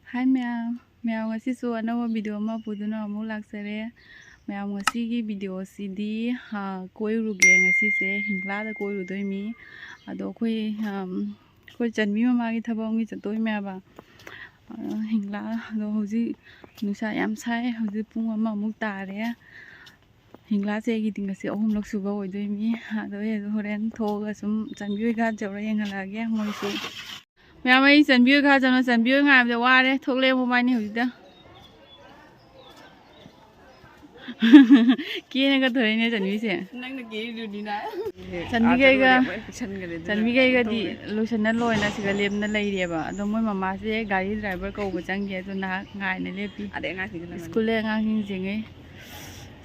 Hai mèo ngasisu anꯧꯕ video ꯑꯃ ꯄꯨꯗꯨꯅ ꯑꯃꯨꯛ ꯂꯥꯛꯆꯔꯦ ꯃꯌꯥꯝ ꯉꯁꯤꯒꯤ ꯚꯤꯗꯤꯑꯣꯁꯤꯗꯤ ꯀꯣꯏꯔꯨꯒꯦ ꯉꯁꯤꯁꯦ ꯍꯤꯡꯒ꯭ꯂꯥꯗ ꯀꯣꯏꯔꯨꯗꯣꯏꯃꯤ ꯑꯗꯣ ꯑꯩꯈꯣꯏ ꯆꯟꯕꯤ ꯃꯃꯥꯒꯤ ꯊꯕꯛ ꯑꯃꯒꯤ ꯆꯠꯇꯣꯏꯃꯦꯕ ꯍꯤꯡꯒ꯭ꯂꯥ ꯑꯗꯣ ꯍꯧꯖꯤꯛ ꯅꯨꯡꯁꯥ ꯌꯥꯝ ꯁꯥꯏ ꯍꯧꯖꯤꯛ ꯄꯨꯡ ꯑꯃꯃꯨꯛ ꯇꯥꯔꯦ ꯍꯤꯡꯒ꯭ꯂꯥꯁꯦ ꯑꯩꯒꯤꯗꯤ ꯉꯁꯤ 3ꯂꯛ ꯁꯨꯕ ꯑꯣꯏꯗꯣꯏꯃꯤ ꯑꯗꯣ ꯍꯣꯔꯦꯟ ꯊꯣꯛꯑꯒ ꯁꯨꯝ ꯆꯟꯕꯤ ꯍꯣꯏ ꯈꯔ ꯆꯧꯔ ꯌꯦꯡꯍꯜꯂꯛꯑꯒꯦ ꯃꯣꯏꯁꯨ ꯃꯌꯥꯝ ꯑꯩ ꯆꯟꯕꯤ ꯍꯣꯏ ꯈꯔ ꯆꯠꯅ ꯆꯟꯕꯤ ꯍꯣꯏ ꯉꯥꯏꯕꯗ ꯋꯥꯔꯦ ꯊꯣꯛꯂꯛꯑꯦ ꯃꯣꯕꯥꯏꯜꯅꯤ ꯍꯧꯖꯤꯛꯇ ꯀꯦꯅꯒ ꯊꯣꯔꯛꯏꯅꯦ ꯆꯟꯕꯤꯁꯦ ꯅꯪꯅ ꯀꯦꯔꯤꯗꯨꯅꯤꯅ ꯆꯟꯕꯤꯒꯩꯒꯗꯤ ꯂꯣꯏꯁꯟꯅ ꯂꯣꯏꯅ ꯁꯤꯒ ꯂꯦꯞꯅ ꯂꯩꯔꯦꯕ ꯑꯗꯣ ꯃꯣꯏ ꯃꯃꯥꯁꯦ ꯒꯥꯔꯤ ꯗ꯭ꯔꯥꯏꯚꯔ ꯀꯧꯕ ꯆꯪꯒꯦ ꯑꯗꯣ ꯅꯍꯥꯛ ꯉꯥꯏꯅ ꯂꯦꯞꯄꯤ ꯁ꯭ꯀꯨꯜꯗ ꯑꯉꯥꯡꯁꯤꯡꯁꯤꯡꯉꯦ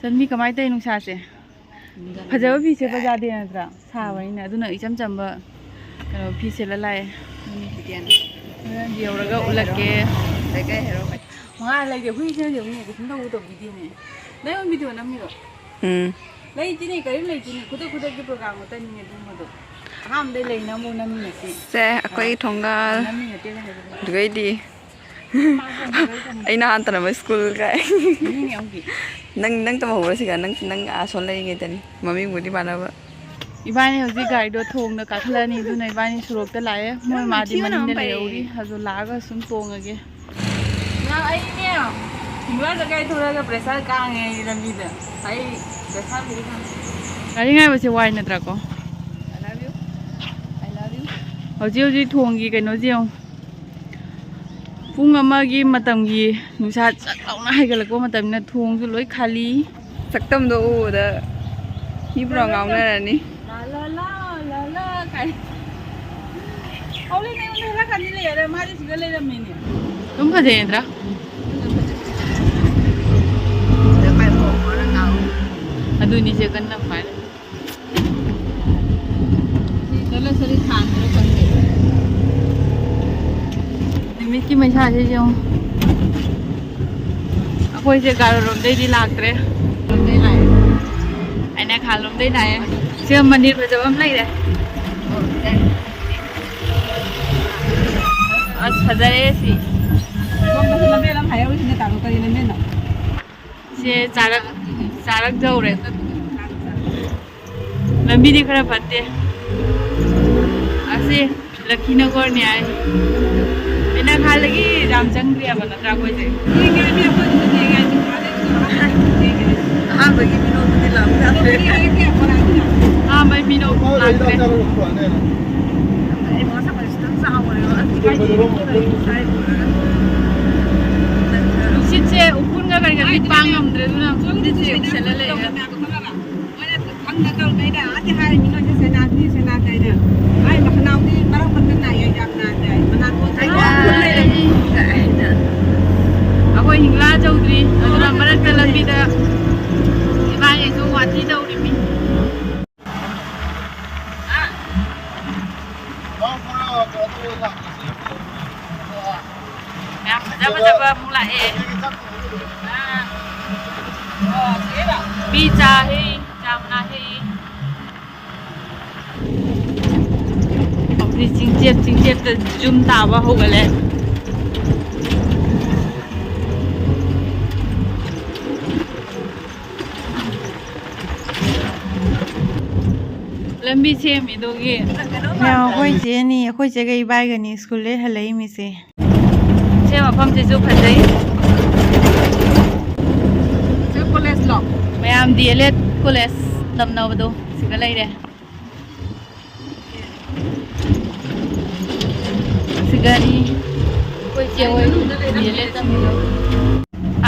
ꯆꯟꯕꯤ ꯀꯃꯥꯏꯅ ꯇꯧꯔꯤ ꯅꯨꯡꯁꯥꯁꯦ ꯐꯖꯕ ꯐꯤ ꯁꯦꯠꯄ ꯌꯥꯗꯦ ꯅꯠꯇ꯭ꯔꯥ ꯁꯥꯕꯅꯤꯅ ꯑꯗꯨꯅ ꯏꯆꯝ ꯆꯝꯕ ꯀꯩꯅꯣ ꯐꯤ ꯁꯦꯠꯂ ꯂꯥꯛꯑꯦ ꯌꯧꯔꯒ ꯎꯠꯂꯛꯀꯦ ꯃꯉꯥ ꯂꯩꯒꯦ ꯍꯨꯏꯁꯦ ꯌꯧꯅꯤ ꯀꯩꯁꯨꯝ ꯇꯧꯕꯤꯗꯦꯅꯦ ꯅꯪ ꯚꯤꯗꯤꯑꯣ ꯅꯝꯃꯤꯔꯣ ꯂꯩꯇꯦꯅꯦ ꯀꯔꯤꯝ ꯂꯩꯇꯦꯅꯦ ꯈꯨꯗꯛꯀꯤ ꯄ꯭ꯔꯣꯒ꯭ꯔꯥꯝ ꯉꯥꯛꯇꯅꯤꯅꯦ ꯑꯗꯨꯝꯕꯗꯣ ꯑꯍꯥꯟꯕꯗꯩ ꯂꯩꯅ ꯑꯃꯨꯛ ꯅꯝꯃꯤꯟꯅꯁꯤ ꯁꯦ ꯑꯩꯈꯣꯏ ꯊꯣꯡꯒꯥꯜ ꯑꯗꯨꯒꯩꯗꯤ ꯑꯩ ꯅꯍꯥꯟ ꯇꯝꯃꯝꯕ ꯁ꯭ꯀꯨꯜ ꯀꯥꯏ ꯅꯪ ꯇꯝꯍꯧꯕ꯭ꯔꯥ ꯅꯪ ꯑꯁꯣꯟ ꯂꯩꯔꯤꯉꯩꯗꯅꯤ ꯃꯃꯤꯡꯕꯨꯗꯤ ꯃꯥꯟꯅꯕ 이반이 हौ지 가이도 통나 가클라니 누나 이반이 수록다 라에 뭐 마디 만인데 레오리 하도 라가 숨 똥하게 나 아이네요 이거가 가이 돌아가 프레사 강에 이랍니다 아이 프레사 비리가 가리가 뭐지 와이나드라고 I love you hौ지 통기 그노지요 ꯄꯨꯡ ꯑꯃꯒꯤ ꯃꯇꯝꯒꯤ ꯅꯨꯡꯁꯥ ꯆꯥꯛ ꯂꯥꯎꯅ ꯍꯩꯒꯠꯂꯛꯄ ꯃꯇꯝꯗ ꯊꯣꯡꯁꯨ ꯂꯣꯏ ꯈꯥꯜꯂꯤ ꯁꯛꯇꯝꯗꯣ ꯎꯕꯗ ꯃꯤꯄꯨꯔꯥ ꯉꯥꯎꯅꯔꯅꯤ ला काय औले ने उन्हें खानी ले रे मारी सिगल ले रमेने तुम फजे इंद्रा द पाइ भो मरा नाउ अदुनी से कन्ना फाइल चलो सरी खान रो कंदे निमित की मैसा से जो अखोई से गारो रोम दे दी लागत्रे दे लाए आइना खालोम दे लाए से मंदिर पे जब हम लई रे अस फजरे सी बम बस लंबे लम हाय उसी तारो करी लेने ना से चारक जौरे लंबी दी खरा फते असे लखीनगर ने आए बिना खा लगी रामचंद्रिया बनत्रा कोई से ये के भी अपन से गए हां बगी मिनो दे लाम का रे के परा हां भाई मिनो लागते नुसिसे उपुनगा गरगली पांग हमद्रे दुना दिसे सेलले खंग तल गइदा आते हाय मिनो से सेना गइदा आइ मखनाउ दी मरक पत्ता ना या जामना जाय मना को अखोय हिंगला चौधरी अदुना मरक लंबीदा इबानी जो वाथी दौरिमी Jaba mulai pizza hei jamna hei अपनी चिंचित तो जुम तावा हो गले लंबी से मी दोगे मैं कोई से नहीं कोई जगह बाय गनी स्कूल ले हलई मी से मफम से जो फजई कॉलेज लो मैम डीएलएड कॉलेज तमनबदो सिगा लेरे सिगानी कोई चेवई डीएलएड तमिलो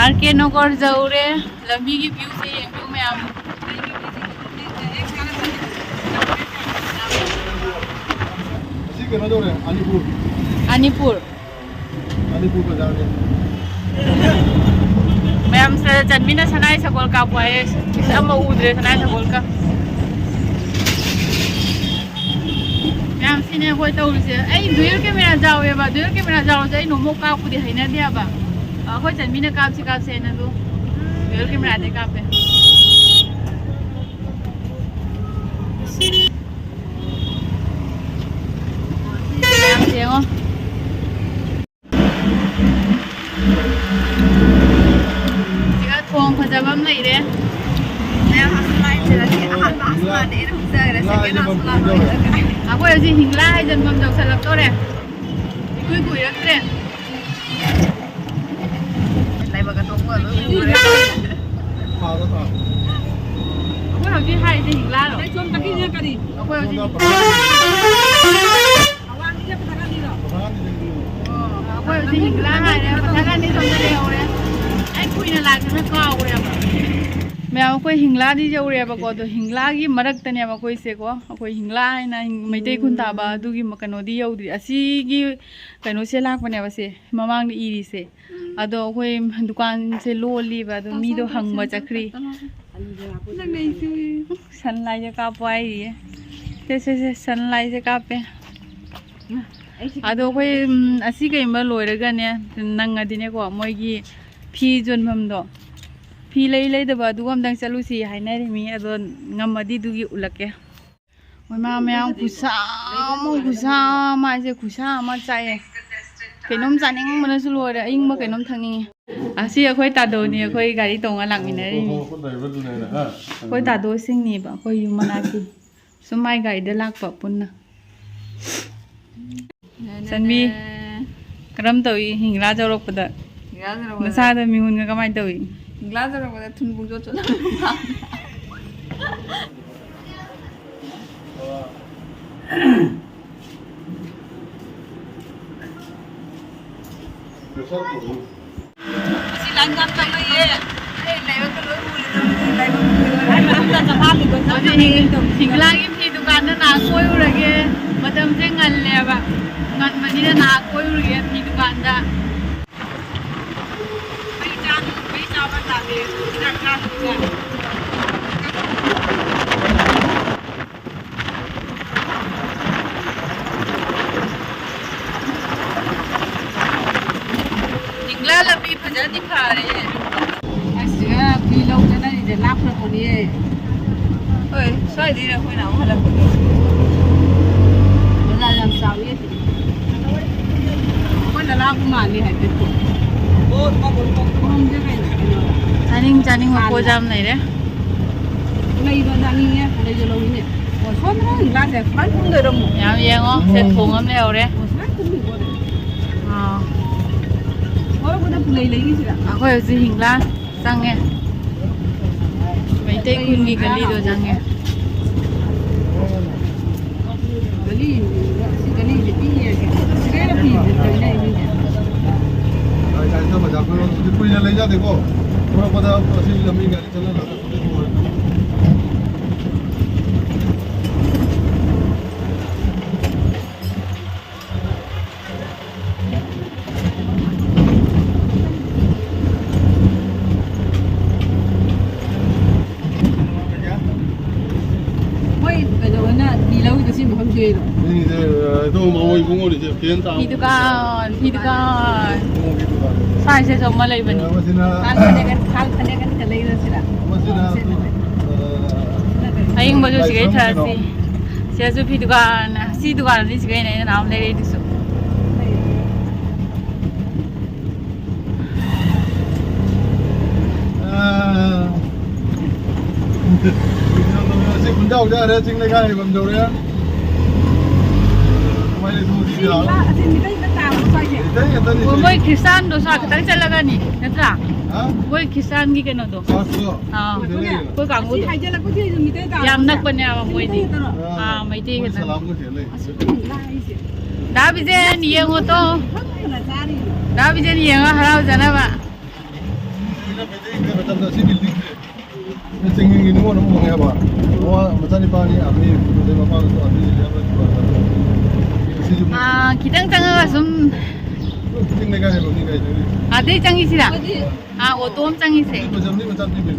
आरके नगर जाउरे लंबी की व्यू से व्यू मैम अनीपुर मैम से चन्मीना सनाई सगोल का पाए सब उधरे सनाई सगोल का मैम सीने कोई तो उसे ऐ दुयर के मेरा जाओ ये बा दुयर के मेरा जाओ जाए नोमो का कुदी है ना दिया बा कोई चन्मीना काप से ना दो दुयर के मेरा दे काप है मैम देखो ꯑꯩꯈꯣꯏ ꯍꯧꯖꯤꯛ ꯍꯤꯡꯂꯥ ꯍꯥꯏꯖꯟꯐꯝ ꯌꯧꯁꯜꯂꯛꯇꯣꯔꯦ ꯏꯀꯨꯏ ꯀꯨꯏꯔꯛꯇ꯭ꯔꯦ ꯂꯩꯕꯒ ꯇꯣꯡꯕ ꯂꯣꯏ ꯎꯔꯦ ꯑꯩꯈꯣꯏ ꯍꯧꯖꯤꯛ ꯍꯥꯏꯔꯤꯁꯦ ꯍꯤꯡꯂꯥꯔꯣ ꯑꯩꯈꯣꯏ ꯍꯧꯖꯤꯛ ꯑꯩꯈꯣꯏ ꯍꯧꯖꯤꯛ ꯍꯤꯡꯂꯥ ꯍꯥꯏꯔꯦ ꯃꯊꯪꯒꯥꯟꯗꯤ ꯁꯣꯝꯗ ꯂꯩꯍꯧꯔꯦ ꯑꯩ ꯀꯨꯏꯅ ꯂꯥꯛꯇꯅ ꯀꯥꯎꯈ꯭ꯔꯦꯕ ꯃꯌꯥꯝ ꯑꯩꯈꯣꯏ ꯍꯤꯡꯂꯥꯗꯤ ꯌꯧꯔꯦꯕꯀꯣ ꯑꯗꯣ ꯍꯤꯡꯂꯥꯒꯤ ꯃꯔꯛꯇꯅꯦꯕ ꯑꯩꯈꯣꯏꯁꯦꯀꯣ ꯑꯩꯈꯣꯏ ꯍꯤꯡꯂꯥ ꯍꯥꯏꯅ ꯃꯩꯇꯩ ꯈꯨꯟ ꯇꯥꯕ ꯑꯗꯨꯒꯤ ꯀꯩꯅꯣꯗꯤ ꯌꯧꯗ꯭ꯔꯤ ꯑꯁꯤꯒꯤ ꯀꯩꯅꯣꯁꯦ ꯂꯥꯛꯄꯅꯦꯕ ꯁꯦ ꯃꯃꯥꯡꯗ ꯏꯔꯤꯁꯦ ꯑꯗꯣ ꯑꯩꯈꯣꯏ ꯗꯨꯀꯥꯟꯁꯦ ꯂꯣꯜꯂꯤꯕ ꯑꯗꯣ ꯃꯤꯗꯣ ꯍꯪꯕ ꯆꯠꯈ꯭ꯔꯤ ꯁꯟꯂꯥꯏꯁꯦ ꯀꯥꯞꯄ ꯍꯥꯏꯔꯤꯌꯦ ꯁꯦ ꯁꯟꯂꯥꯏꯁꯦ ꯀꯥꯞꯄꯦ ꯑꯗꯣ ꯑꯩꯈꯣꯏ ꯑꯁꯤ ꯀꯩꯒꯨꯝꯕ ꯂꯣꯏꯔꯒꯅꯦ ꯅꯪꯉꯗꯤꯅꯦꯀꯣ ꯃꯣꯏꯒꯤ ꯐꯤ ꯌꯣꯟꯐꯝꯗꯣ ꯐꯤ ꯂꯩꯗꯕ ꯑꯗꯨꯒ ꯑꯝꯇꯪ ꯆꯠꯂꯨꯁꯤ ꯍꯥꯏꯅꯔꯤꯃꯤ ꯑꯗꯣ ꯉꯝꯃꯗꯤ ꯑꯗꯨꯒꯤ ꯎꯠꯂꯛꯀꯦ ꯍꯣꯏ ꯃꯌꯥꯝ ꯈꯨꯠꯁꯥ ꯑꯃ ꯍꯥꯏꯁꯦ ꯈꯨꯠꯁꯥ ꯑꯃ ꯆꯥꯏꯑꯦ ꯀꯩꯅꯣꯝ ꯆꯥꯅꯤꯡꯕꯅꯁꯨ ꯂꯣꯏꯔꯦ ꯑꯏꯪꯕ ꯀꯩꯅꯣꯝ ꯊꯛꯅꯤꯡꯉꯦ ꯑꯁꯤ ꯑꯩꯈꯣꯏ ꯇꯥꯗꯣꯅꯤ ꯑꯩꯈꯣꯏ ꯒꯥꯔꯤ ꯇꯣꯡꯉ ꯂꯥꯛꯃꯤꯟꯅꯔꯤꯃꯤ ꯑꯩꯈꯣꯏ ꯇꯥꯗꯣꯁꯤꯡꯅꯦꯕ ꯑꯩꯈꯣꯏ ꯌꯨꯝ ꯃꯅꯥꯛꯀꯤ ꯁꯨꯝ ꯃꯥꯏ ꯒꯥꯔꯤꯗ ꯂꯥꯛꯄ ꯄꯨꯟꯅ ꯆꯟꯕꯤ ꯀꯔꯝ ꯇꯧꯏ ꯍꯤꯡꯂꯥ ꯌꯧꯔꯛꯄꯗ ꯅꯁꯥꯗ ꯃꯤꯍꯨꯟꯒ ꯀꯃꯥꯏꯅ ꯇꯧꯏ ꯍꯤꯡꯂꯥ ꯌꯧꯔꯛꯄꯗ ꯊꯨꯟ ꯄꯨꯡꯆꯣꯠ ꯆꯣꯠꯂ ꯑꯁꯤ ꯂꯥꯏꯟ ꯌꯥꯝ ꯇꯧꯅꯩꯌꯦ ꯍꯤꯡꯂꯥꯒꯤ ꯐꯤ ꯗꯨꯀꯥꯟꯗ ꯅꯍꯥꯛ ꯀꯣꯏꯔꯨꯔꯒꯦ ꯃꯇꯝꯁꯦ ꯉꯜꯂꯦꯕ ꯉꯟꯕꯅꯤꯅ ꯅꯍꯥꯛ ꯀꯣꯏꯔꯨꯔꯒꯦ ꯐꯤ ꯗꯨꯀꯥꯟꯗ ꯃꯩ ꯆꯥꯕ ꯇꯥꯗꯦ ꯍꯤꯗꯥꯛ ꯆꯥꯗꯕꯤꯗ ꯍꯤꯡꯂꯥ ꯂꯝꯕꯤ ꯐꯖꯅꯗꯤ ꯐꯔꯦ ꯑꯁꯤꯒ ꯐꯤ ꯂꯧꯗꯅꯔꯤꯁꯦ ꯂꯥꯞꯈ꯭ꯔꯕꯅꯤꯌꯦ ꯍꯣꯏ ꯁ꯭ꯋꯥꯏꯗꯩ ꯑꯩꯈꯣꯏꯅ ꯑꯃꯨꯛ ꯍꯜꯂꯛꯄꯗꯣ ꯕꯖꯥꯔ ꯌꯥꯝ ꯆꯥꯎꯋꯦ ꯁꯤꯗꯤ ꯑꯩꯈꯣꯏꯅ ꯂꯥꯞꯄ ꯃꯥꯜꯂꯤ ꯍꯥꯏꯐꯦꯠꯀꯣ ꯈꯣꯡꯁꯦ ꯆꯥꯅꯤꯡꯕ ꯄꯣꯠ ꯌꯥꯝ ꯂꯩꯔꯦ ꯂꯩꯕ ꯆꯥꯅꯤꯡꯉꯦ ꯂꯩꯁꯨ ꯂꯧꯅꯤꯡꯉꯦ ꯑꯣ ꯁꯣꯝꯗ ꯍꯤꯡꯂꯥꯁꯦ ꯁꯨꯃꯥꯏꯅ ꯀꯨꯝꯗꯣꯏꯔꯝꯃꯣ ꯌꯥꯝ ꯌꯦꯡꯉꯣ ꯁꯦ ꯊꯣꯡ ꯑꯃ ꯂꯩꯍꯧꯔꯦ ꯁꯨꯃꯥꯏꯅ ꯀꯨꯝꯗꯣꯏꯔꯝꯃꯣ ꯑꯥ ꯍꯣꯔꯛꯄꯗ ꯄꯨꯂꯩ ꯂꯩꯒꯤꯁꯤꯔ ꯑꯩꯈꯣꯏ ꯍꯧꯖꯤꯛ ꯍꯤꯡꯂꯥ ꯆꯪꯉꯦ ꯃꯩꯇꯩ ꯈꯨꯟꯒꯤ ꯒꯂꯤꯗꯣ ꯆꯪꯉꯦ ꯒꯂꯤ ꯁꯤ ꯒꯂꯤꯁꯦ ꯄꯤꯛꯑꯦ ꯁꯤꯗꯩꯗ ꯐꯤꯁꯦ ꯇꯧꯅꯩ ꯃꯤꯁꯦ कुछ ले जा देखो थोड़ा पता असली लंबी गाड़ी चलने लगा ꯃꯣꯏ ꯀꯩꯗꯧꯕꯅ ꯐꯤ ꯂꯧꯔꯤꯗꯣ ꯁꯤ ꯃꯐꯝ ꯁꯤꯔꯣ नहीं इधर तो मामू इबुंगो इसे पेन ता ꯐꯤ ꯗꯨꯀꯥꯟ ꯁ꯭ꯋꯥꯏꯁꯦ ꯆꯣꯡꯃ ꯂꯩꯕꯅꯤ मसीना ꯈꯥꯜ ꯐꯅꯦꯛ ꯑꯅꯤꯒ ꯂꯩꯔꯁꯤꯔ मसीना ꯑꯌꯤꯡꯕꯁꯨ ꯁꯤꯒꯩ ꯊꯔꯁꯤ ꯁꯤꯗꯁꯨ ꯐꯤ ꯗꯨꯀꯥꯟ ꯁꯤ ꯗꯨꯀꯥꯟꯗꯤ ꯁꯤꯒꯩꯅꯦ ꯑꯩꯅ ꯅꯍꯥꯟ ꯂꯩꯔꯛꯏꯗꯨꯁꯨ से गुंडा हो जा रहे चिंग लेगा है बम जोड़े हमारे दो दी जा ꯑꯁꯤ ꯃꯤꯇꯩꯗ ꯇꯥꯕ ꯁ꯭ꯋꯥꯏꯁꯦ इधर ये तनी ꯃꯣꯏ ꯈ꯭ꯔꯤꯁꯇꯥꯟꯗꯣ ꯁ꯭ꯋꯥꯏ ꯈꯤꯇꯪ ꯆꯠꯂꯒꯅꯤ ꯅꯠꯇ꯭ꯔꯥ हां ꯃꯣꯏ ꯈ꯭ꯔꯤꯁꯇꯥꯟꯒꯤ ꯀꯩꯅꯣꯗꯣ सासो ꯑꯩꯈꯣꯏ ꯑꯁꯤ ꯀꯥꯡꯕꯨꯗꯣ ꯍꯥꯏꯖꯤꯜꯂꯛꯄꯁꯤ ꯃꯤꯇꯩ ꯇꯥꯕ ꯌꯥꯝ ꯅꯛꯄꯅꯦꯕ ꯃꯣꯏꯗꯤ ꯃꯩꯇꯩ ꯈꯛꯇꯪ सलाम को खेले ꯑꯁꯤ ꯍꯤꯡꯂꯥ ꯍꯥꯏꯁꯦ ꯗꯥ ꯕꯤꯖꯦꯟ ꯌꯦꯡꯉꯣ ꯇꯣ ꯈꯪꯗꯅ ꯆꯥꯔꯤꯅꯤ ꯗꯥ ꯕꯤꯖꯦꯟ ꯌꯦꯡꯉꯣ ꯍꯔꯥꯎꯖꯅꯕ इधर बेटे के मतलब सी बिल्डिंग से चिंगिंग इन वो नमो है बा वो मचानी पानी आमी दे बापा तो आमी ले बा सी जो खितंग चंगा सुम चिंग लेगा है बनी गई आधे चंगी सिरा ऑटो में चंगी से मचमनी मचानी बिल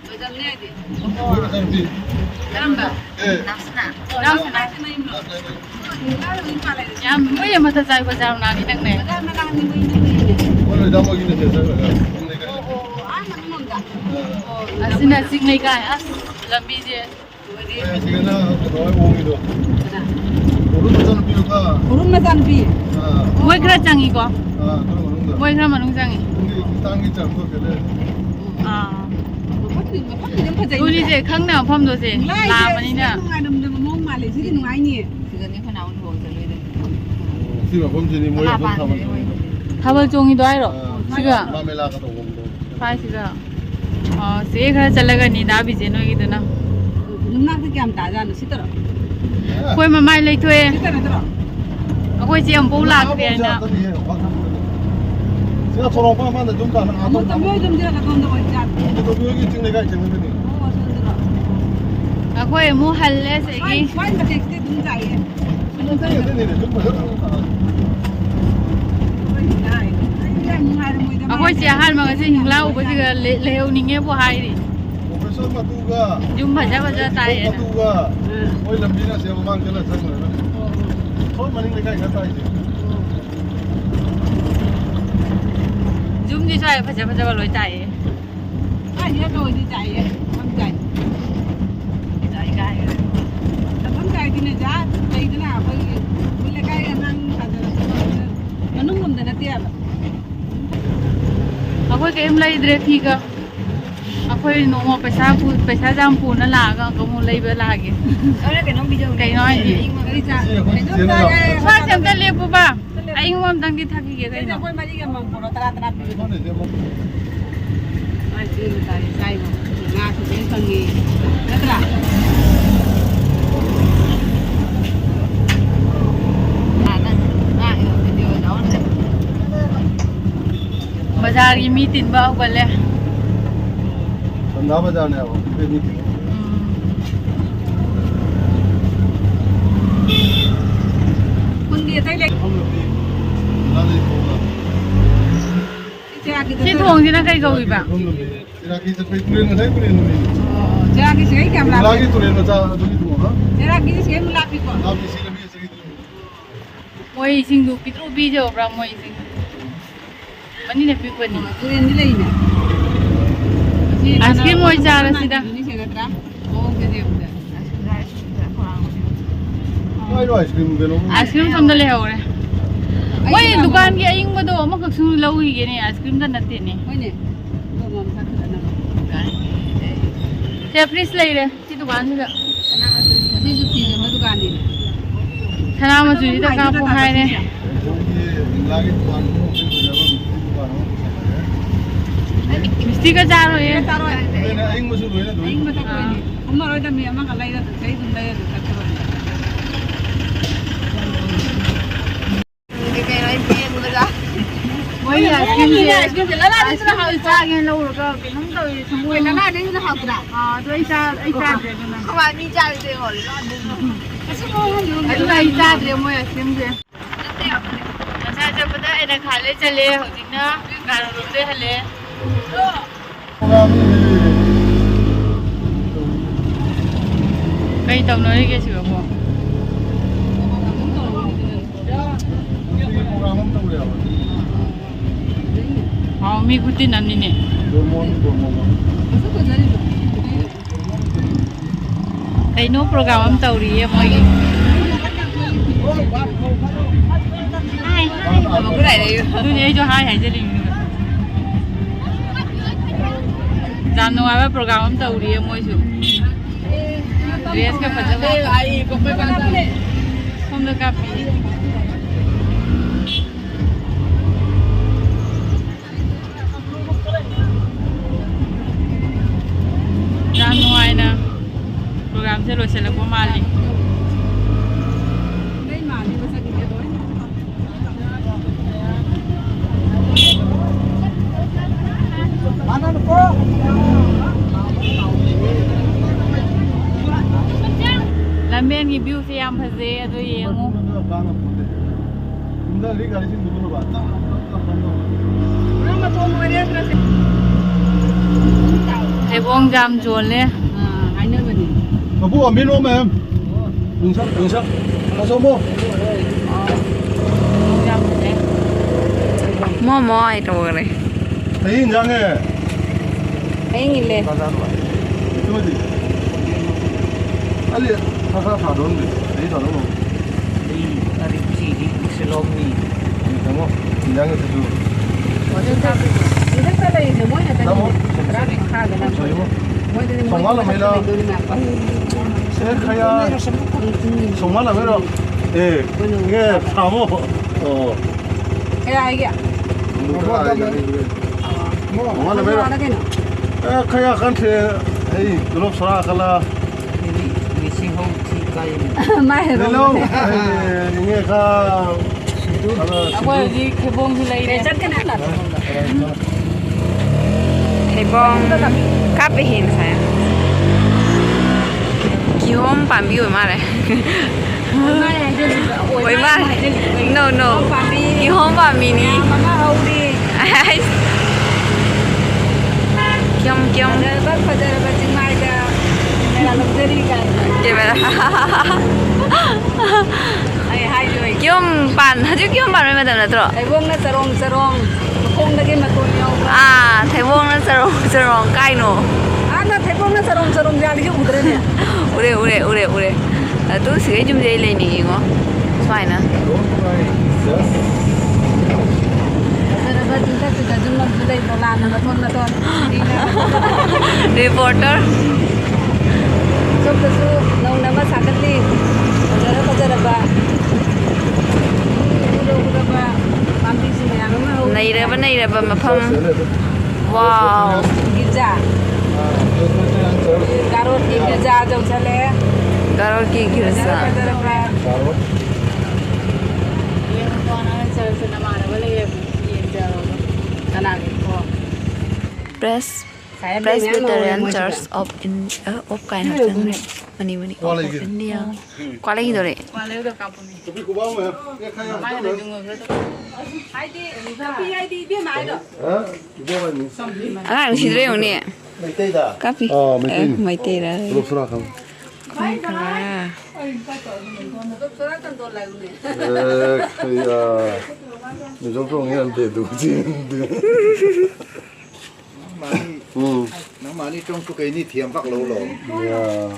ꯂꯣꯏꯖꯝꯅꯦ ꯍꯥꯏꯗꯤ वो मचानी बिल करंबा ए नासना ꯍꯤꯡꯂꯥꯗ ꯃꯤ ꯄꯥꯜꯂꯦ ꯌꯥꯝ ꯃꯣꯏ ꯃꯊꯛ ꯆꯥꯏ ꯕꯖꯥꯔ ꯅꯥꯒꯤ ꯅꯪꯅꯦ ꯕꯖꯥꯔ ꯃꯅꯥꯛꯅꯤ ꯃꯣꯏ ꯂꯩꯔꯤꯅꯦ वो ले जाओ की ने से लगा चिंग लेगा ꯑꯥ ꯃꯅꯨꯡꯗ ꯑꯁꯤꯅ ꯆꯤꯡ ꯂꯩꯀꯥꯏ ꯑꯁ ꯂꯝꯕꯤꯁꯦ सिगना रोय ओगी दो वो मचानी बिल का ꯈꯨꯔꯨꯝ ꯃꯆꯥꯅꯨꯄꯤ ꯃꯣꯏ ꯈꯔ ꯆꯪꯉꯤꯀꯣ 그런 거는 ꯃꯣꯏ ꯈꯔ ꯃꯅꯨꯡ ꯆꯪꯉꯤ 땅이 땅이 잡고 그래 ꯑꯥ ดูนี่สิข้างหน้าพร้อมดูสิลามอันนี้เนี่ย 지금 범진이 뭐야 돈 타면 밥을 종이도 알아. 지금 마멜라 가도 곰도 파시가 से घर चलेगा नींदा भी जेनो की तो ना कोई मम्मा ले तो है कोई जी हम बोला के ना 제가 저런 거 하면 좀 다는 안 돈. 또 여기 지금 내가 있는 거니. कोई मुँह हल्ले से की कोई जी हाल में कैसे हिंगला ऊपर जी ले उन्हीं वो हाई री जुम भजा भजा ताई है कोई लंबी ना सेव मांग के ना संग में कोई मनिंग लेकर जाता है जुम जी चाहे भजा भजा वालों ताई है कोई केम लाई इधर ठीक है कोई नोमा पैसा जाम पूर्ण लागा कमु लाई बे लागे कहीं नॉय जी स्वास्थ्य हमसे ले पुबा आई हूँ हम तंगी थकी गए कहीं बाजार की मीटिंग बाहु बल्ले ना बजाने आओ फिर मीटिंग 시 통지나 कई गई बा 제라기 저 페이트레는 해 그리는 거 제라기 세게 캠라 제라기 토레는 자 저기 좀 와 제라기 세게 물라피 거 나비 세게 세게 मोई सिंधु पितृ बीज होब्रा मोई सिंह मनी ने पिपनी आइसक्रीम मोई चार सीधा आइसक्रीम समझ ले हो रहे मोई दुकान की आइंग बदो हम कक्सू लाऊ ही के नहीं आइसक्रीम तो नते नहीं फ्रिज ले रहे ची दुकान से थाना मजूरी तक का पोहाय ने मिस्टी का चारो ये वही आइसक्रीम से लला जिसने हाल चागे लो रखा कि हम तो ये समूह लला दे जिसने हाल करा हाँ तो ऐसा दे ना हमारे भी चार दे और ऐसा ऐसा दे मोए आइसक्रीम से अच्छा जब पता है ना खाले चले हो जितना गाना रुकते हले कहीं तब नॉरी के सिवा को हाँ मी कुत्ती नन्नी ने कहीं नो प्रोग्राम हम तौरी है मोई तुझे जो हाय है जल्दी जानने वाला प्रोग्राम हम तौरी है मोई सु ड्रेस के पता हम लोग काफी जानने वाला ना प्रोग्राम से लोग चले को माली लंबेन की व्यू से याम फंसे तो ये हूँ 해봉 잠 좋을래? 뭐 민호 맴 응사 가서 뭐 잠 좋네. 뭐 이거 그래. 대인 장에 행일래. 그거지 빨리 사사 사던데 대인 사는 거 Dari sini Selomi. 뭐 인장에서 주 이렇게 나무 Sorry. 저희 뭐 정말 라메라 세카야 정말 라메라 예 이게 사모 Cái ai kìa? 정말 라메라 카야 간테 에이 드롭 소라 칼라 Vì sinh hông thì cây Mai rồi. 헬로 이게 가 Ako di kebong hilay Để re. chất cái này là Thầy bong cáp về hình phải kỳ hôm bạn biểu mà đấy mai này trên với mà no no kỳ hôm bạn mình đi Mama hầu đi. kiom kiom Bác phải ra bác chừng mai ra. Đây là luxury cái. cái vậy Hai rồi. kiom bạn aja kiom bạn mới được nữa Thầy Vương nó sarong. Không được cái mà tôi nhau. à thầy bong nó sarong cái nó Nó thầy Vương nó sarong ra đi chung rồi nè. ure tôi sử dụng dây lên nhỉ ngó phải nè Ra bác chúng ta chỉ cần dùng một đây nó làm nó thôn. Đi ra. reporter Chụp cái số nông nó mà sạc cái gì. Bây giờ bà. Udah bà. Mandi sini yang mau. này là mà phong wow Pizza. Garut di pizza jauh sale. karaoke gitu sa Bây bà. Yung ko na sa naman wala yung anak ko. Presbyterian Church of Kain Hatang mani of India qua đây rồi đấy Wala yung kapon ni. tapi ku bawa ya kayak May na dungo ko. Ai đi biết mai rồi. 이거 봐니 à làm gì đấy ông nè 메테이다 copy mấy tê ra 드롭 소라 감 không cả Số đó cần tôi lại luôn nè. 그야 이 정도는 누구지 nó mà đi trong số cây ni thiềm vắt lâu rồi 야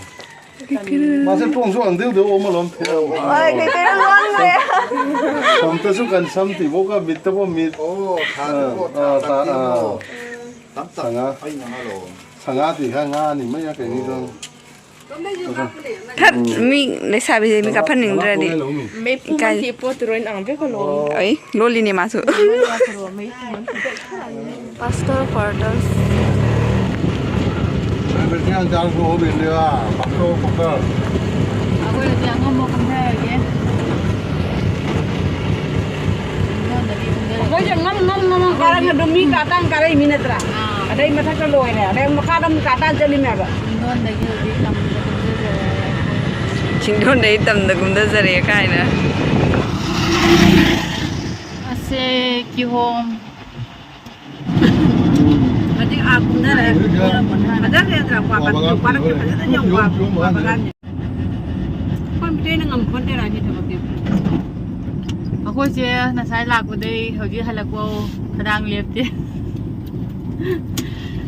맛을 뽕수 안 돼도 오면 엄청 ơi cái tê nó luôn rồi 엄청 간 삼티 뭐가 밑에 보면 밑 ô thà nó tắm tắm anh nhà nó rồi 상아디 향아니 뭐야 괜히도 thật mi lấy sao bây giờ mi gặp phần hình ra đi May puman tipo turuin ang pe ko lo. ấy loli ni masuk pastor quarters 그냥 장소 오면요 박도 박도 Ako yung tiyango mo kung kaya again. Bây giờ ngâm cái này đâm mi cả tăng cái này mi nè. Ở đây mà thắc cái lồi này, ở đây mà cả đâm cả tăng chơi mẹ vậy. Doon na yung di lang chính đồn đấy tầm được cũng đã ra đấy cái nữa Kasi kihom. Berarti aku nè này. Mà rất là quả bạc quả nó cái rất nhiều quả bạc. Con bên đây nó ngầm con đây là như thế nào? Ako siya nasay lako day hoji halako kadang lefti.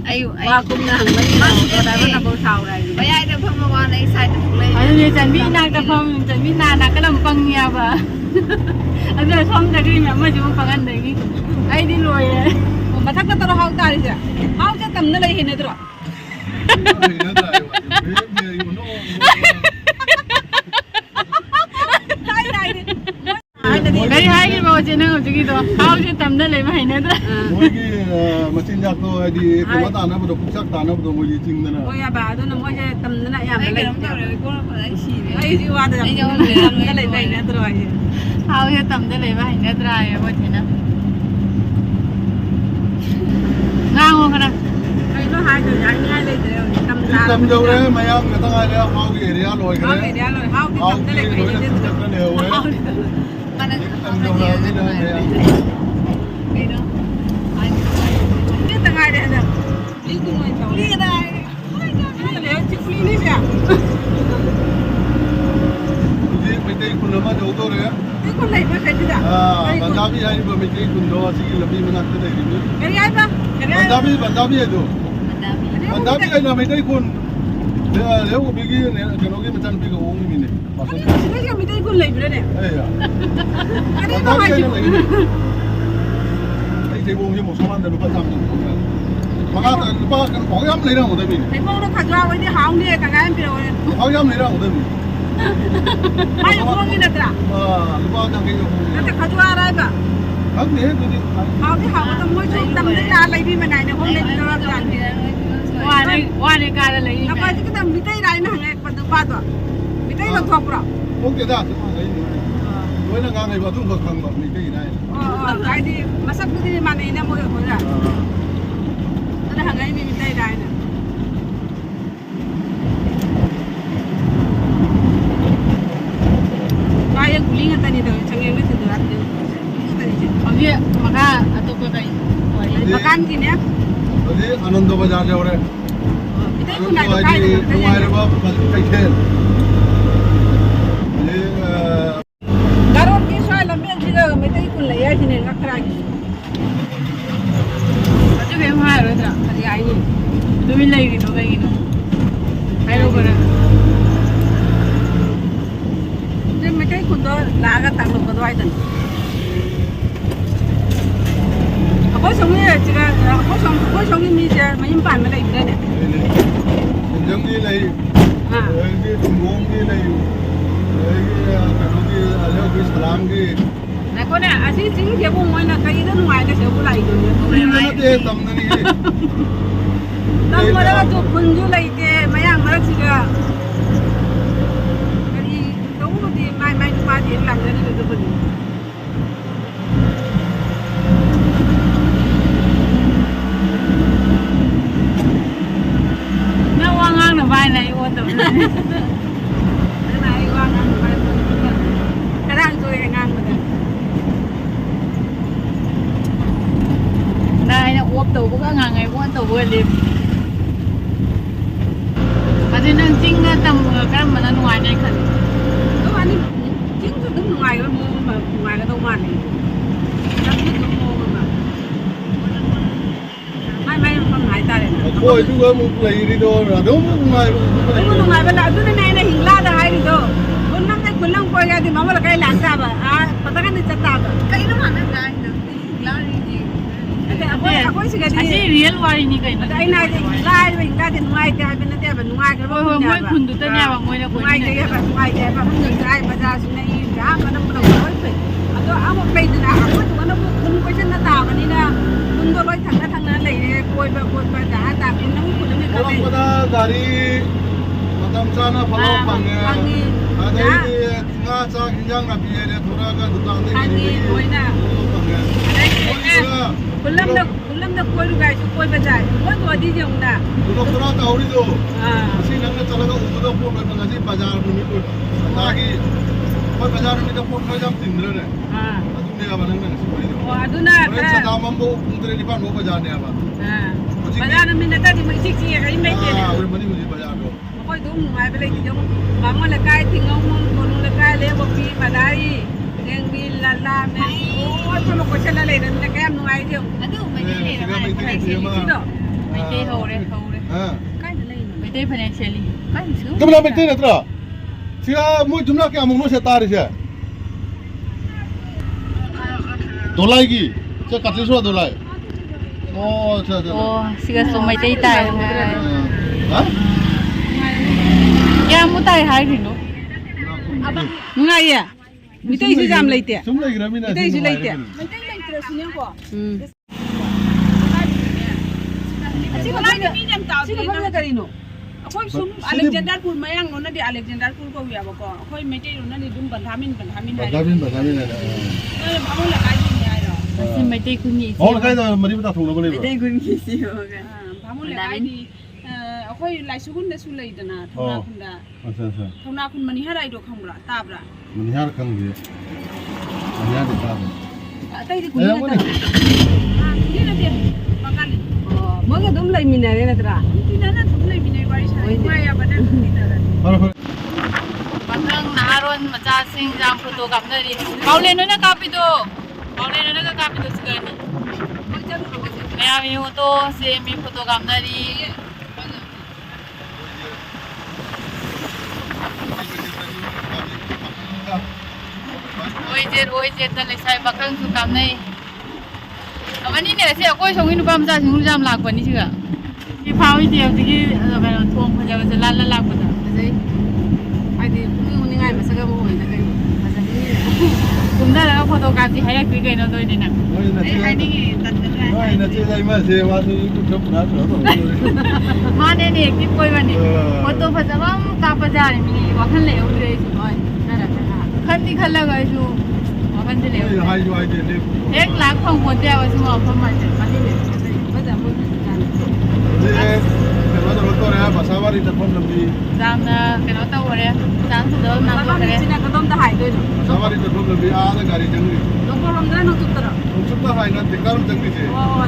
ayu Quả cũng là mấy cái đây vẫn là bầu sầu này. bây giờ được phong qua đây sai được lên Ano niya chan bi na ka pang chan bi na kadang pang niya ba. Ano som da rin ma ju pangan dai. Ai di loy. Mà thắc cái tao hao ta đi chưa? Hao cho tầm nó đây hình này rồi. Kaya hay ba siya nang uji to. How siya tamda le mai na tra. 모이기 마친작도 어디 그마다 안 하고도 국삭도 안 하고도 뭐 찍는다 Ôi à bà tôi nằm ngồi chơi tầm nó lại làm cái này. Ai đi qua thì cái này này nữa rồi. How siya tamda le mai na tra ya ba siya na. Ngango ka na. Cái nó hai rồi hai đây rồi tầm ra. tâm đâu đấy mày ăn người ta ngay đấy hao cái area rồi Hao cái cái đấy đó rồi hao cái hao tầm nó cái lại rồi phải là đi. thực chất đều ấy tâm đâu là cái đấy Cái tầng hai đây nè. Đi cùng người cháu đi đây. Để chụp phim đi kìa. 이제 밑에 군로만 저도 그래 Cái con này mới phải đi đã. 아 반다비 아니 뭐 밑에 군로 지금 러비 만났대 되는데 Cái này ba. Cái này. 반다비에도 반다비가 있나 밑에 군 내가 내고 비기 저녁에 맞잖아 비가 오음이네 맞아 Cái này mình thấy con lầy rồi nè. 에야 Cái này nó hai chục. 이 대공이 뭐 소만 대로 받아 막아 빠 거기 내랑 오더미 내 먹으러 가져와 어디 하운데 가가야 필요 거기 내랑 오더미 많이 먹이더라 아 누가 당게 나한테 가져와라 봐 안돼 그게 하운데 하고 뭐 좀 다 라이비만 나네 홈에 들어가자 와네 가래 아빠 지금 다 밑에 라인 하네 봐도 밑에 더 더불어 오케이다 너희는 강에 봐 둔거 강거 밑에 이나이 아이디 마삭들이 많이 있나 뭐야 보자 나는 한가위 밑에 라인 Kaya guling ang tani daw, sangay mo sa durat daw. अभी मका तो को कहीं Makan kini ya. 어디 아난도 바जार जाओ रे Ito yung kunay ko kaya naman. तुम्हारे बाप कई खेल ये Karon kiso alam mo yung siga, may tayo kung layar sinin kakragi. अजू के वहां रो था Kali ay ni. तुम ले री तो कहीं नो आई रो कर Hindi may tayo kung doon, lagat ang lupad wa itan. Ako song niya, siga, ako song ni siya, may impan mo na ibigay niya. 정기 레이 Ha. 여기 동공기 레이 여기 가족이 알려고 사람기 Nako na, asin sige siya kung mo na kayo doon, nga na siya wala ito niya. 우리나라에 담는 게 Nang wala ka to, punjo lang ite, mayang malag siga. Kali, ito ko di, may dumadi, lang na nito ko di. ना वांगा ना bye ना यो तो Ay, wang ang karang to yung ang mga. ना ना ओप तो को ngang ngai को तो वो ले अजू नंग चिंग तम करम मन नुआय नै खन Ito, ano, yung sa doon nungay ko, nungay ka daw man eh. Tapos ito mo ba? May panghay tayo na. 거의 누가 뭐 레이리도 너무 많이 Ano nungay ba na? Doon na na hingla na hay dito. Kunang na kulang po yung di mamala kayo lasa ba? Patakan na sa taba. Kayo naman ang gahin doon. Hingla rin eh. Ako yung siga असी di. Real वाली नि कहीं At ay na, hingla din nungay tayo. Habi na tayo ba? Nungay ka ba? ओए मोय खुंदु त न्या बा मोय न कोइ Nungay tayo ba? Nungay tayo ba? Nungay ba? Sina yun ka? Ano mo na ba? Ato ako pay din ako. Ano mo kung ko siya natawa nila. Kung doon thang na lay koi ba da ta kin nang ko ni ka be. 사람보다 다리 마담사나 팔로 방에 아들이 nga 긴장 나비에 돌아가 누가한테 Hangi koi na. Kulam na koi ru guys koi ba dai. Ko to di jong na. 누가 돌아다 우리도 Ah. kasi nang talaga udo po may kasi bazaar mo nito lagi pag bazaar mo nito po may jam tindre ne Ah. adu ne ga banang ne sipoi do O aduna ore sa damam mo undre ni pan mo bazaar ne ba Ah. Bazaar min na ta di mai sik sik kai mai te. ah ore mani muni bazaar do Ko dum ngai ba lai di jong. Bang la kai tingong mo ko la kai le bo pi ba dai. Yang bi la la me. O ko mo ko chala lai na kai am ngai jong. Adu mai 네, ni 제가 le 뭐 mai 이렇게 sik 되면 sik do. mai te ho re 아 Kai da lai na. mai te financially Kai su. 그럼 나 때 내더라 제가 뭐 좀나 게 아무 노세 따르세 돌라이기 저 같이 소 돌라이 저저 O सिगा so mai te tai 아? या मु tai hai थिनो Ngai ya. Mito isu jam lai te. 좀 그러면 Mito isu lai te. Sino ba karino? Ako sum Alexander Pur mayang no na di Alexander Pur ko wiya ko. Ako mete no na di dum banhamin hai. 바다빈 Bamon la kai ni ai ro. असी mai te kunni 오늘 가이다 머리부터 통로 걸려 kunni si ho ga Bamon la kai di ako lai sugun da sulai dana thona khunda. 아싸 Thona khun mani harai do khambra tabra. 문 헤어 칸게 아니야 됐다 Atai di kunni ta. Ni na dia. Makali. Mo ga dum lai minare na tra. Tidak na dum lai minare bari sa. Mai ya badan tidak. 바로 पतंग नारोन मचा सिंह जाम photo कापनरी Paule न ना कापिदो Paule न ना कापिदो सिगनी मैं मी हो तो से मी फोटो कापनरी ओइ जे त लेसाइ पखंग सु कापनै अबनि ने से कोइ संगिनु पाम जा सिंगु जाम लाग पनि सिगा 이 파위지 어떻게 그냥 통 가져가서 랄랄라거든. Đấy. Ai thì cũng như ngày mà sao bộ này cái mà sao như 군다라가 포토카지 하야 그게 너 도이네. ai đi tận tận ra. Ai là chơi đây mà chơi mà thì cũng chụp nát nữa rồi. 마네네 기 꼬이바니. 포토 파자밤 까파자니 미니 와칸 레오 그래 Rồi, đây là cái hàng. 칸디 칼라가지고 와칸 Đây 레오. là hai joai tiền đi. 100,000 펑본데 와서 뭐 펑마지. Đi để bây giờ muốn Đây cái nó rồi tôi này bà sao đi tập phong làm gì? 잠나 그노 타오래. 잠수 너 nó 나도 그래. chỉ là cái tôm ta hải thôi. Sao đi tập phong làm gì? À nó gari chẳng đi. Nó có làm cái nó tụt rồi. Ông chúng ta hai nó tính làm chẳng đi chứ.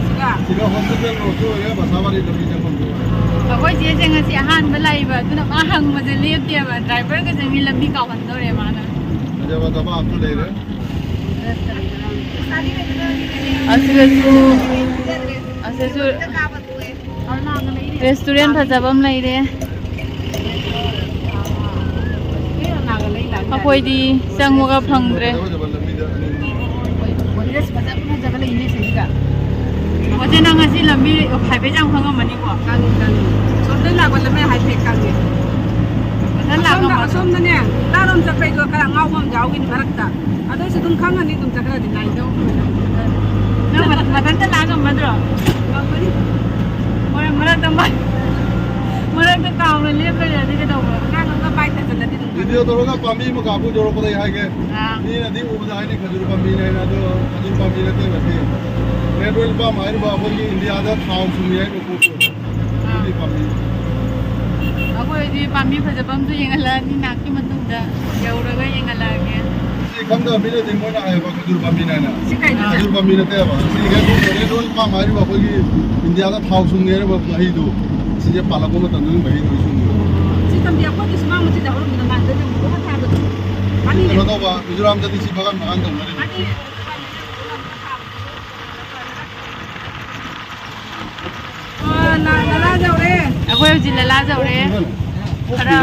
Chỉ cả. Chỉ có hôm trước nó tôi này bà sao đi tập đi chẳng không được. ꯑꯩꯈꯣꯏ ꯆꯦꯁꯦ ꯉꯁꯤ ꯑꯍꯥꯟꯕ ꯂꯩꯕ ꯑꯗꯨꯅ ꯃꯥ ꯍꯪꯕꯁꯦ ꯂꯦꯞꯇꯦꯕ ꯗ꯭ꯔꯥꯏꯚꯔꯒꯁꯦ ꯃꯤ ꯂꯝꯕꯤ ꯀꯥꯎꯍꯟꯗꯧꯔꯦ ꯃꯥꯅ Bây giờ bà áp lên đấy. ꯑꯁꯤꯗꯁꯨ ꯑꯁꯤꯁꯨ ꯔꯦꯁꯇꯨꯔꯦꯟ ꯐꯖꯕ ꯑꯃ ꯂꯩꯔꯦ ꯑꯩꯈꯣꯏꯗꯤ ꯆꯪꯕꯒ ꯐꯪꯗ꯭ꯔꯦ Fazaba lấy như thế cả. 어제 나 ngasi lambi 하이베장 khangamaniको Càng càng. Xong đấy là còn là mấy hải phệ càng gì. 난 나가 Xong đó nè. Ta làm cho phải rồi cái ngao không giáo cái gì ta. À tôi sẽ tung khang anh đi tung chắc là đi này đâu. 나 맞한테 나가마들어 Vâng đi. 뭐라도 까오는 랩을 되게 더워 Ngang nó bay thật là đi tung. Video tôi có pami mà cả bu rồi có đây hai cái. 아 Ni là đi uống cái này khajur pami này là đó khajur pami là thế mà thế. Cái đôi ba mai ba hôm nay India đã thao sung này nó cũng đi pami. ꯑꯩꯈꯣꯏꯗꯤ ꯄꯥꯝꯕꯤ ꯐꯖꯕꯝꯁꯨ ꯌꯦꯡꯍꯜꯂꯛꯑꯅꯤ ꯅꯥꯛꯀꯤ ꯃꯇꯨꯡꯗ ꯌꯧꯔꯒ ꯌꯦꯡꯍꯜꯂꯛꯑꯒꯦ Thì không được bây giờ thì muốn ai vào khajur pami này nè. Chứ cái gì. Khajur pami là thế mà. Thì cái đôi ba mai ba hôm nay India đã thao sung này nó hay đủ. Thì cái pala cũng mà tận dụng hay đủ sung. Chứ tầm điệp có thì sao mà chỉ đạo được mình làm được nhưng cũng không được. Anh đi. Nó đâu mà Mizoram jadi si bagan makan dong. Anh đi. là ra dầu đây. ꯑꯩꯈꯣꯏ ꯍꯧꯖꯤꯛ ꯂꯂꯥ ꯖꯧꯔꯦ ꯈꯔ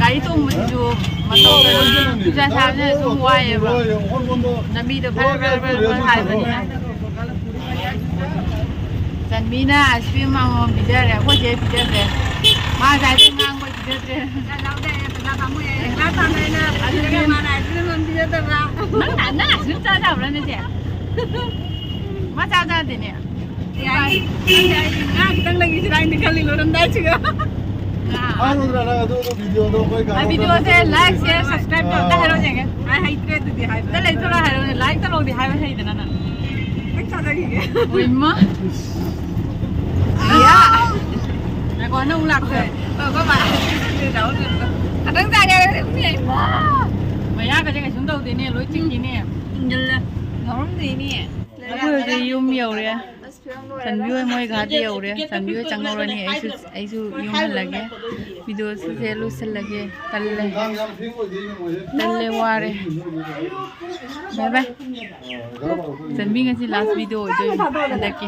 ꯒꯥꯔꯤ ꯇꯣꯡꯕꯁꯤꯁꯨ ꯃꯇꯧꯗ ꯅꯨꯡꯁꯥ ꯁꯥꯕꯅꯤꯅ ꯁꯨꯝ ꯋꯥꯏꯑꯦꯕ ꯂꯝꯕꯤꯗꯣ ꯐꯔ ꯍꯥꯏꯕꯅꯤꯅ ꯆꯟꯕꯤꯅ ꯑꯥꯏꯁ ꯀ꯭ꯔꯤꯝ ꯑꯃꯃꯝ ꯄꯤꯖꯔꯦ ꯑꯩꯈꯣꯏ ꯆꯦ ꯄꯤꯖꯗ꯭ꯔꯦ ꯃꯥ ꯉꯁꯥꯏꯗꯩ ꯉꯥꯡꯕ ꯄꯤꯖꯗ꯭ꯔꯦ ꯅꯪ ꯑꯥꯏꯁ ꯀ꯭ꯔꯤꯝ ꯆꯥꯗꯕ꯭ꯔꯥꯅꯦ ꯆꯦ ꯃꯥ ꯆꯥꯗꯦꯅꯦ Đang lagi sih lain dikali lo rendah juga. Ano na na do video do koy ga. video से लाइक शेयर सब्सक्राइब करता है रोज के Ai hay tre tu di hay. चले थोड़ा है लाइक तो लोग दिखाए है इतना ना Cách sao đây kìa. ui má dạ mẹ có nông lạc rồi Các bạn đi đâu được. Thật đứng ra đây cũng vậy. mày á cái xuống đầu thì nè lối chính gì nè Nhìn là ngon gì nè. bây giờ yum nhiều rồi Sanbiyo moy ghati aure Sanbiyo changorani aisu yum lage video se lusel lage talle ware bye bye Sanbi ngasi last video hoy doi andaki